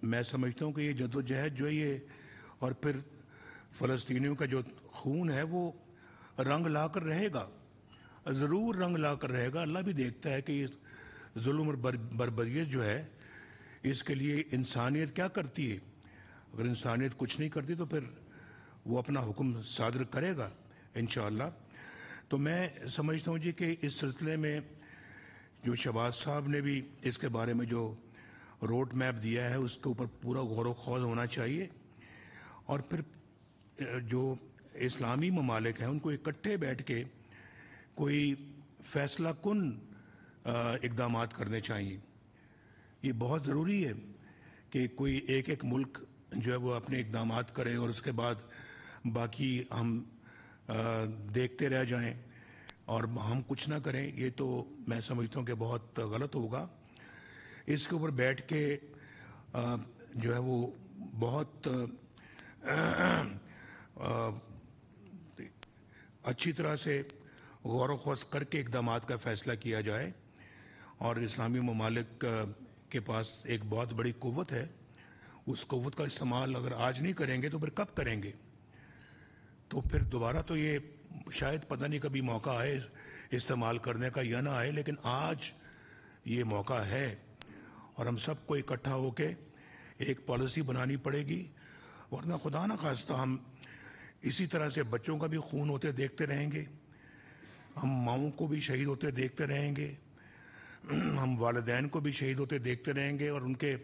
میں سمجھتا ہوں کہ یہ جدوجہد جو ہے یہ اور پھر فلسطینیوں کا جو خون ہے وہ رنگ لا کر رہے گا، ضرور رنگ لا کر رہے گا۔ اللہ بھی دیکھتا ہے کہ یہ ظلم اور بربریت جو ہے اس کے لیے انسانیت کیا کرتی ہے۔ اگر انسانیت کچھ نہیں کرتی تو پھر وہ اپنا حکم صادر کرے گا انشاءاللہ۔ تو میں سمجھتا ہوں جی کہ اس سلسلے میں جو شہباز صاحب نے بھی اس کے بارے میں جو روڈ میپ دیا ہے اس کے اوپر پورا غور و خوض ہونا چاہیے، اور پھر جو اسلامی ممالک ہیں ان کو اکٹھے بیٹھ کے کوئی فیصلہ کن اقدامات کرنے چاہیے۔ یہ بہت ضروری ہے کہ کوئی ایک ملک جو ہے وہ اپنے اقدامات کرے اور اس کے بعد باقی ہم دیکھتے رہ جائیں اور ہم کچھ نہ کریں۔ یہ تو میں سمجھتا ہوں کہ بہت غلط ہوگا۔ اس کے اوپر بیٹھ کے جو ہے وہ بہت اچھی طرح سے غور و خوض کر کے اقدامات کا فیصلہ کیا جائے، اور اسلامی ممالک کے پاس ایک بہت بڑی قوت ہے۔ اس قوت کا استعمال اگر آج نہیں کریں گے تو پھر کب کریں گے؟ تو پھر دوبارہ تو یہ شاید پتہ نہیں کبھی موقع آئے استعمال کرنے کا یا نہ آئے، لیکن آج یہ موقع ہے اور ہم سب کو اکٹھا ہو کے ایک پالیسی بنانی پڑے گی، ورنہ خدا نہ خواستہ ہم اسی طرح سے بچوں کا بھی خون ہوتے دیکھتے رہیں گے، ہم ماؤں کو بھی شہید ہوتے دیکھتے رہیں گے، ہم والدین کو بھی شہید ہوتے دیکھتے رہیں گے، اور ان کے